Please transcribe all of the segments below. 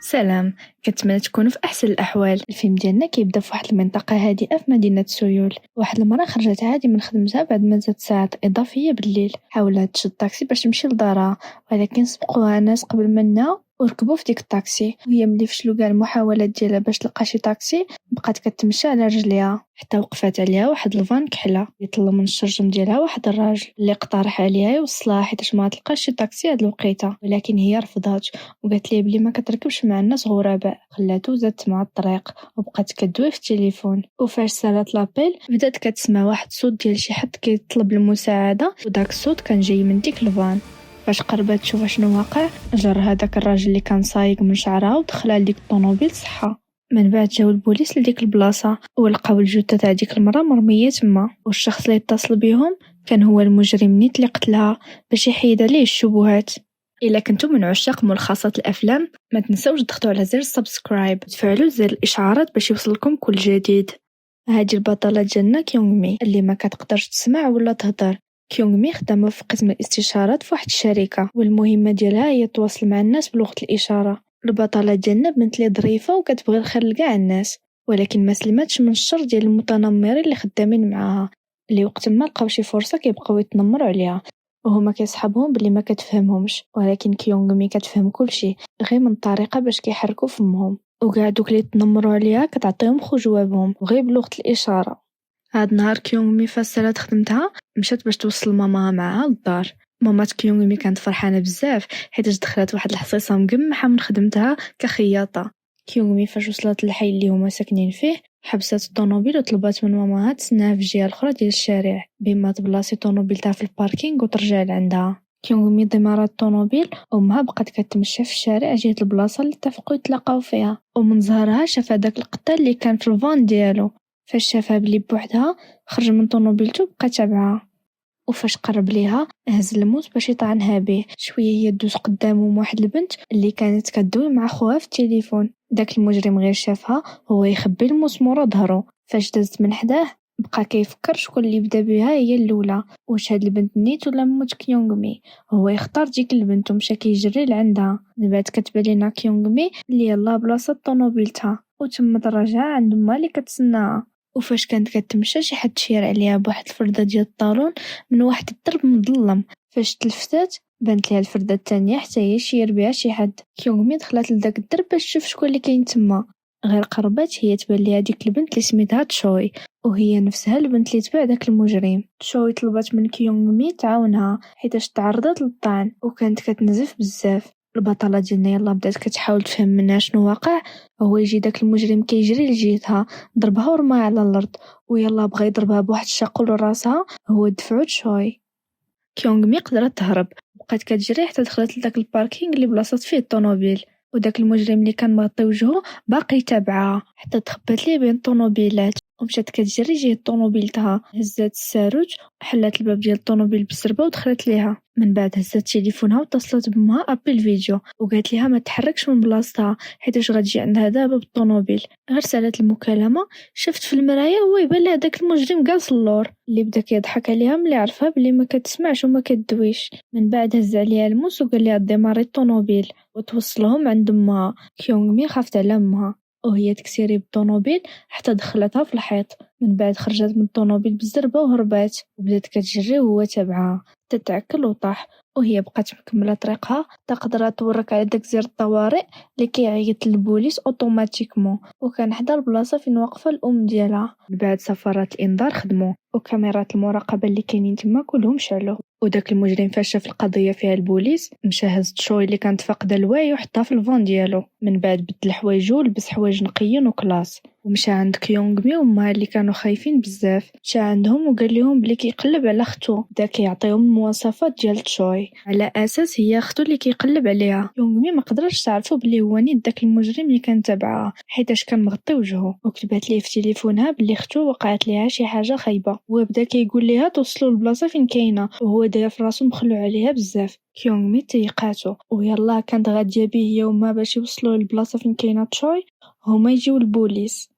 سلام، كنتمنى تكونوا في احسن الاحوال. الفيلم ديالنا كيبدا في واحد المنطقه هادئه في مدينه سيول. واحد المراه خرجت عادي من خدمتها بعد ما زادت ساعات اضافيه بالليل. حاولت تشد طاكسي باش تمشي لدارها، ولكن سبقوها ناس قبل منها وركبوا في ديك الطاكسي. وهي ملي فشلوا كاع المحاولات ديالها باش تلقى شي طاكسي، بقات كتمشى على رجليها حتى وقفات عليها واحد الفان كحله يطلع من الشرجم ديالها واحد الراجل اللي اقترح عليها يوصلها حيت ما تلقاش شي طاكسي هاد الوقيته. ولكن هي رفضات وقالت ليه بلي ما كتركبش مع الناس غرباء. خلاتو زادت مع الطريق وبقات كدوي في التليفون. وفاش سالات لابيل بدات كتسمع واحد الصوت ديال شي حد كيطلب المساعده، وداك الصوت كان جاي من ديك الفان. فاش قربت تشوف شنو واقع، جر هذاك الراجل اللي كان سايق من شعرها ودخلها لديك الطوموبيل صحه. من بعد جاو البوليس لديك البلاصه ولقاو الجثه تاع ديك المراه مرميه تما، والشخص اللي اتصل بهم كان هو المجرم نيت اللي قتلها باش يحيد عليه الشبهات. إلا كنتم من عشاق ملخصات الأفلام ما تنسوش تضغطوا على زر سبسكرايب وتفعلوا زر الإشعارات باش يوصلكم كل جديد. هذه البطلة ديالنا كيونغ مي اللي ما كتقدرش تسمع ولا تهضر. كيونغ مي خدامة في قسم الاستشارات في واحد الشركة، والمهمة ديالها هي تواصل مع الناس بلغة الإشارة. البطلة ديالنا بنت لي ظريفة وكتبغي الخير لكاع الناس، ولكن ما سلمتش من الشر ديال المتنمرين اللي خدامين معاها، اللي وقت ما لقاو شي فرصة كيبقاو يتنمروا عليها وهما كيصحابهم بلي ما كتفهمهمش. ولكن كيونغ مي كتفهم كلشي غير من طريقة باش كيحركوا فمهم، وكاع دوك اللي تنمروا عليها كتعطيهم خو جوابهم غير بلغة الإشارة. هاد نهار كيونغ مي فسرت خدمتها مشات باش توصل ماماها معاها للدار. مامات كيونغ مي كانت فرحانه بزاف حيت دخلت واحد الحصيصه مقمحه من خدمتها كخياطه. كيونغ مي فاش وصلت للحي اللي هما ساكنين فيه حبست الطوموبيل وطلبات من ماماها تسناها في الجهه الاخرى ديال الشارع بما تبلاصي طوموبيلتها في الباركينغ وترجع لعندها. كيونغ مي دمرت الطوموبيل وامها بقات كتمشى في الشارع جهه البلاصه اللي اتفقوا يتلاقاو فيها. ومن ظهرها شاف هذاك القطه اللي كان في الفان ديالو. فاش شافها بلي بوحدها خرج من طوموبيلته بقى تابعها. وفاش قرب ليها هز الموس باش يطعنها به. شويه هي دوز قدامهم واحد البنت اللي كانت كدوي مع خوها في التليفون. داك المجرم غير شافها هو يخبي الموس مورا ظهره. فاش دازت من حداه بقى كيفكر شكون اللي بدا بها هي الاولى، واش هاد البنت نيت ولا موت كيونغ مي. هو يختار ديك البنت ومشى كيجري لعندها. من بعد كتبان لينا كيونغ مي اللي يلاه بلاصه طوموبيلتها وتم الرجعه عند امها اللي كتسناها. وفاش كانت كتمشى شي حد شير عليها بواحد الفردة ديال الطالون من واحد الدرب مظلم. فاش تلفتات بانت ليها الفردة الثانية حتى هي شير بها شي حد. كيونغ مي دخلت لداك الدرب باش تشوف شكون اللي كاين تما. غير قربات هي تبان ليها ديك البنت اللي سميتها تشوي، وهي نفسها البنت اللي تبع داك المجرم. تشوي طلبت من كيونغ مي تعاونها حيتاش تعرضت للطعن وكانت كتنزف بزاف. البطلة ديالنا يلا بدات كتحاول تفهم منها شنو واقع. هو يجي داك المجرم كيجري لجهتها ضربها ورماها على الارض، ويلا بغى يضربها بواحد الشاقول لراسها هو دفعو تشوي. كيونغ مي قدرت تهرب، بقات كتجري حتى دخلت لداك الباركينغ اللي بلاصات فيه الطوموبيل. وداك المجرم اللي كان مغطي وجهه باقي تابعها حتى تخبات ليه بين الطوموبيلات ومشات كتجري جهه طوموبيلتها. هزات الساروج حلات الباب ديال الطوموبيل بالسربه ودخلت ليها. من بعد هزات تليفونها واتصلت بامها ابل فيديو وقالت ليها ما تحركش من بلاصتها حيت غتجي عندها دابا بالطوموبيل. غير سالات المكالمه شفت في المرايه هو يبان لها داك المجرم جالس اللور اللي بدا كيضحك عليها ملي عرفها بلي ما كتسمعش وما كتدويش. من بعد هز عليها الموس وقال لها ديماري الطوموبيل وتوصلهم عند امها. كيونغ مي خافت على امها وهي تكسيري بالطوموبيل حتى دخلتها في الحيط. من بعد خرجت من الطوموبيل بالزربه وهربات وبدات كتجري وهو تبعها تتعكل وطاح. وهي بقات مكمله طريقها تقدر تورك على داك زر الطوارئ اللي كيعيط للبوليس اوتوماتيكمون، وكان حدا البلاصه فين واقفه الام ديالها. من بعد سفارات الانذار خدموا وكاميرات المراقبه اللي كاينين تما كلهم شعلوا. وداك المجرم فاش شاف القضيه فيها البوليس مشى هز تشوي اللي كانت فاقده الوعي وحطها في الفون ديالو. من بعد بدل حوايجو ولبس حوايج نقيين وكلاس ومشى عند كيونغ مي وما اللي كانوا خايفين بزاف. مشى عندهم وقال لهم بلي كيقلب على اختو، بدا كيعطيهم المواصفات ديال تشوي على اساس هي اختو اللي كيقلب عليها. كيونغ مي ما قدرش تعرفوا بلي هو نيت داك المجرم اللي كان تبعها حيتاش كان مغطي وجهه. وكتبات ليه في تليفونها بلي اختو وقعت ليها شي حاجه خايبه وبدا كيقول ليها توصلوا للبلاصه فين كاينه وهو داير في راسو مخلوع عليها بزاف. كيونغ مي تيقاتو ويلا كانت غاديه به هي وما باش يوصلوا للبلاصه فين كاينه تشوي هما يجيو البوليس.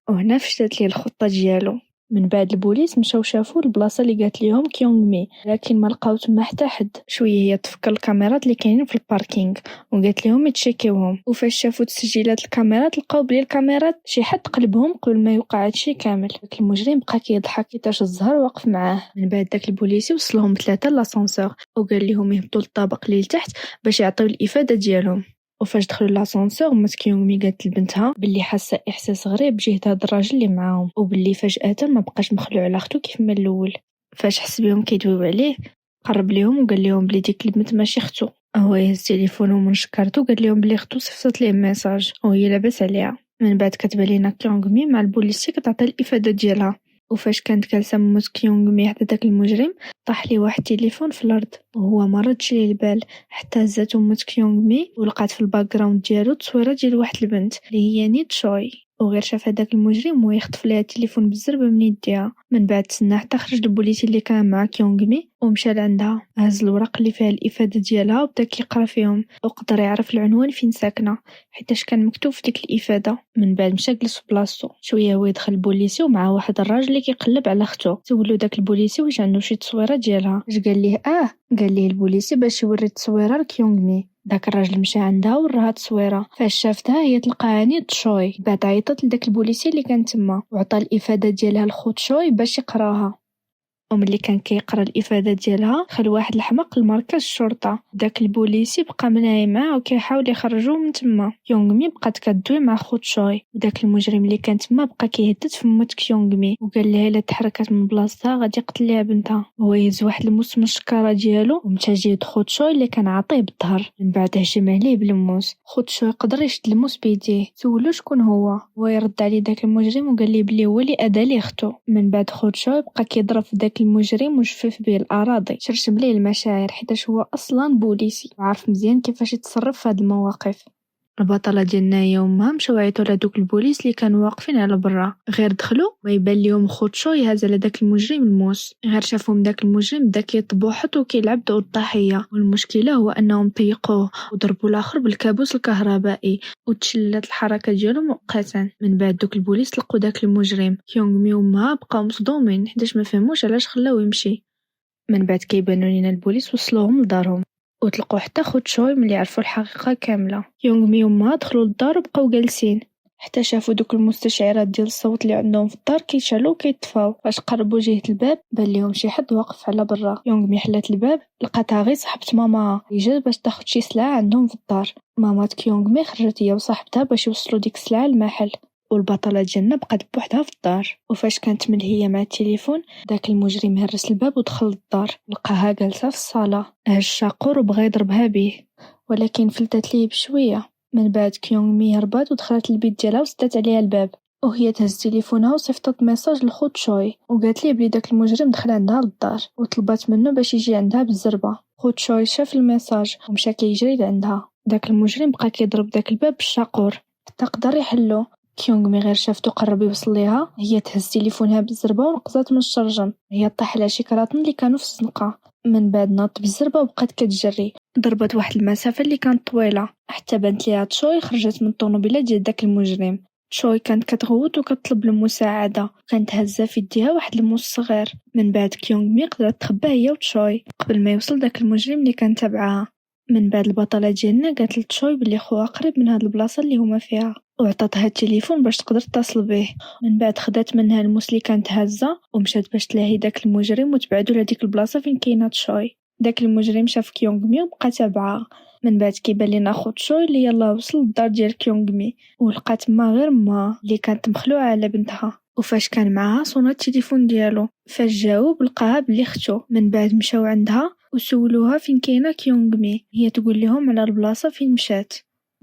وهنا فشلت ليه الخطه ديالو. من بعد البوليس مشاو شافوا البلاصه اللي قالت ليهم كيونغ مي، لكن ما لقاو تما حتى حد. شويه هي تفكر الكاميرات اللي كاينين في الباركينغ وقالت لهم يتشيكيوهم، وفاش شافوا تسجيلات الكاميرات لقاو بلي الكاميرات شي حد قلبهم قبل ما يوقع هادشي كامل. داك المجرم بقى كيضحك حيتاش الزهر واقف معاه. من بعد داك البوليسي وصلهم 3 لاسانسور وقال لهم يهبطوا للطابق اللي لتحت باش يعطيو الافاده ديالهم. وفاش دخلوا لاسانسور مات كيونغ مي قالت لبنتها باللي حاسه احساس غريب بجهه هاد الراجل اللي معاهم، وباللي فجاه ما بقاش مخلوع على اختو كيف ما الاول. فاش حس بهم كيدويو عليه قرب ليهم وقال لهم بلي ديك البنت ماشي اختو. هو يهز تليفونه من شكرته وقال لهم بلي اختو صيفطت ليه ميساج وهي لاباس عليها. من بعد كتب لينا كيونغ مي مع البوليسي كتعطي الافاده ديالها. وفاش كانت جالسه موت كيونغ مي حدا داك المجرم طاح ليه واحد التليفون في الارض وهو ما ردش ليه البال حتى هزاتو موت كيونغ مي ولقات في الباك جراوند ديالو تصويره ديال واحد البنت اللي هي نيت شوي، وغير شاف هذاك المجرم وهو يخطف ليها التليفون بالزربه من يديها. من بعد تسنى حتى خرج البوليسي اللي كان مع كيونغ مي ومشى لعندها، هز الورق اللي فيها الافاده ديالها وبدا كيقرا فيهم وقدر يعرف العنوان فين ساكنه حيتاش كان مكتوب في ديك الافاده. من بعد مشى جلس في بلاصتو. شويه هو يدخل البوليسي ومعه واحد الراجل اللي كيقلب على اختو. سولو داك البوليسي واش عنده شي تصويره ديالها. اش قال ليه قال ليه البوليسي باش يوري التصويره لكيونغ مي. داك الراجل مشى عندها وراها التصويره. فاش شافتها هي تلقاها نيت شوي. بعد عيطت لداك البوليسي اللي كان تما وعطى الافاده ديالها لخوت شوي باش يقراها. وملي كان كيقرا الافاده ديالها دخل واحد الحماق لمركز الشرطه. داك البوليسي بقى مناي معاه وكيحاول يخرجوه من تما. كيونغ مي بقات كدوي مع خوت شوي وداك المجرم اللي كان تما بقى كيهدد في موت كيونغ مي وقال لها الا تحركت من بلاصتها غادي يقتل ليها بنتها. هو يهز واحد الموس من الشكاره ديالو ومشى جيد خوت شوي اللي كان عاطيه بالظهر. من بعد هجم عليه بالموس. خوت شوي قدر يشد الموس بيديه. سولو شكون هو ويرد عليه داك المجرم وقال ليه بلي هو اللي اذى ليه اختو. من بعد خوت شوي بقى كيضرب في داك المجرم وجفف به الأراضي، شرشم ليه المشاعر حيتاش هو أصلا بوليسي وعارف مزيان كيفاش يتصرف في هاد المواقف. البطله ديالنا هي امها مشاو عيطوا لهادوك البوليس اللي كانوا واقفين على برا. غير دخلوا ما يبان ليهم خوت شو يهز على داك المجرم الموس. غير شافهم داك المجرم بدا كيطبوحط وكيلعب دور الضحيه، والمشكله هو انهم طيقوه وضربوا الاخر بالكابوس الكهربائي وتشلت الحركه ديالو مؤقتا. من بعد دوك البوليس لقوا داك المجرم كيونغ مي وامها بقاو مصدومين حيتاش ما فهموش علاش خلاوه يمشي. من بعد كيبانوا لينا البوليس وصلوهم لدارهم وتلقوا حتى خوت شوي ملي عرفوا الحقيقه كامله. يونغ مي وما دخلوا للدار وبقاو جالسين حتى شافوا دوك المستشعرات ديال الصوت اللي عندهم في الدار كيشعلوا وكيطفاو. فاش قربوا جهه الباب بان ليهم شي حد واقف على برا. يونغ مي حلات الباب لقاتها غير صاحبت ماما اللي جات باش تاخذ شي سلعه عندهم في الدار. مامات كيونغ مي خرجت هي وصاحبتها باش يوصلوا ديك السلعه للمحل، والبطله ديالنا بقات بوحدها في الدار. وفاش كانت من هي مع التليفون داك المجرم هرس الباب ودخل للدار لقاها جالسه في الصاله. هز الشاقور وبغى يضربها به ولكن فلتت ليه بشويه. من بعد كيونغ مي هربات ودخلت البيت ديالها وسدات عليها الباب وهي تهز تليفونها وصيفطت ميساج لخوت شوي وقالت ليه بلي داك المجرم دخل عندها للدار وطلبات منه باش يجي عندها بالزربه. خوت شوي شاف الميساج ومشى كيجري لعندها. داك المجرم بقى كيضرب داك الباب بالشاقور حتى قدر يحلو. كيونغ مي غير شافتو قرب يوصل ليها هي تهز تليفونها بالزربه ونقزات من الشرجم. هي طاح على شي كراطن اللي كانوا في الزنقه. من بعد ناط بالزربه وبقات كتجري ضربت واحد المسافه اللي كانت طويله حتى بانت ليها تشوي خرجت من الطوموبيله ديال داك المجرم. تشوي كانت كتغوت وكتطلب المساعده، كانت هازه في يديها واحد الموس صغير. من بعد كيونغ مي قدرت تخبى هي وتشوي قبل ما يوصل داك المجرم اللي كان تبعها. من بعد البطله ديالنا قالت لتشوي بلي خوها قريب من هاد البلاصه اللي هما فيها وعطاتها التليفون باش تقدر تتصل به. من بعد خدات منها الموس اللي كانت هازه ومشات باش تلاهي داك المجرم وتبعدوا لهاديك البلاصه فين كاينه تشوي. داك المجرم شاف كيونغ مي وبقى تابعها. من بعد كيبان لينا خوت شوي اللي يلاه وصل للدار ديال كيونغ مي ولقات تما غير ما اللي كانت مخلوعه على بنتها. وفاش كان معاها صونا التليفون ديالو. فاش جاوب لقاها بلي اختو. من بعد مشاو عندها وسولوها فين كاينه كيونغ مي، هي تقول لهم على البلاصه فين مشات.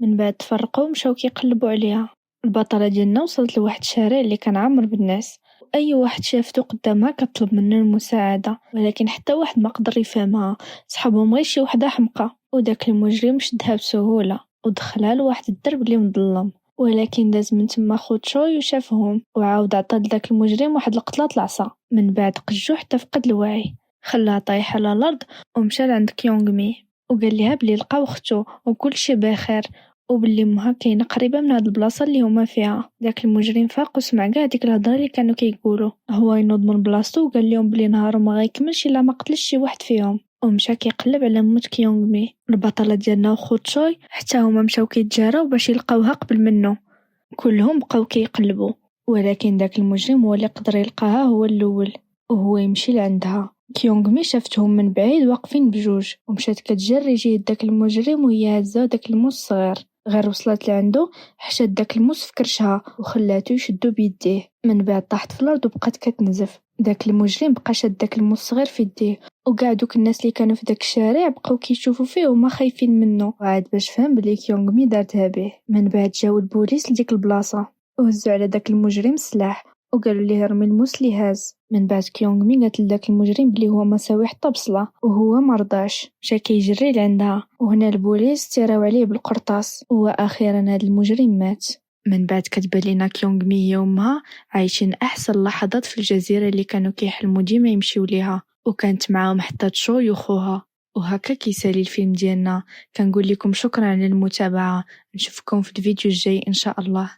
من بعد تفرقوا ومشاو كيقلبوا عليها. البطله ديالنا وصلت لواحد الشارع اللي كان عامر بالناس اي واحد شافته قدامها كطلب منه المساعده، ولكن حتى واحد ما قدر يفهمها. صحابهم غير شي وحده حمقى وداك المجرم شدها بسهوله ودخلها لواحد الدرب اللي مظلم. ولكن داز من تما خوت شوي وشافهم وعاود عطى لداك المجرم واحد القتله العصا. من بعد قجو حتى فقد الوعي خلاها طايحه على الارض ومشى لعند كيونغ مي وقال لها بلي لقاو اختو وكل شي بخير وباللي امها كاينه قريبه من هاد البلاصه اللي هما فيها. داك المجرم فاق وسمع كاع ديك الهضره اللي كانوا كيقولوا. هو ينوض من بلاصتو وقال لهم بلي نهار ما غيكملش الا ما قتلش شي واحد فيهم، ومشى كيقلب على موت كيونغ مي. البطله ديالنا وخو تشوي حتى هما مشاو كيتجاراو باش يلقاوها قبل منه. كلهم بقاو كيقلبوا، ولكن داك المجرم هو اللي قدر يلقاها هو الاول، وهو يمشي لعندها. كيونغ مي شافتهم من بعيد واقفين بجوج، ومشات كتجري جهة داك المجرم وهي هازه داك الموس الصغير. غير وصلت لعندو حشات داك الموس في كرشها وخلاتو يشدو بيديه. من بعد طاحت في الارض وبقات كتنزف. داك المجرم بقى شاد داك الموس الصغير في يديه، وكاع دوك الناس اللي كانوا في داك الشارع بقاو كيشوفوا فيه وما خايفين منه. وعاد باش فهم بلي كيونغ مي دارتها به. من بعد جاو البوليس لديك البلاصه وهزوا على داك المجرم السلاح وقالوا ليه رمي الموس اللي هاز. من بعد كيونغ مي قالت لداك المجرم بلي هو ما ساوي حتى بصله، وهو مرضاش. مشى كيجري لعندها، وهنا البوليس تيراو عليه بالقرطاس، واخيرا هاد المجرم مات. من بعد كتبان لينا كيونغ مي هي وامها عايشين احسن لحظات في الجزيره اللي كانوا كيحلموا ديما يمشيو ليها، وكانت معاهم حتى تشوي وخوها. وهكا كيسالي الفيلم ديالنا. كنقول لكم شكرا على المتابعه، نشوفكم في الفيديو الجاي ان شاء الله.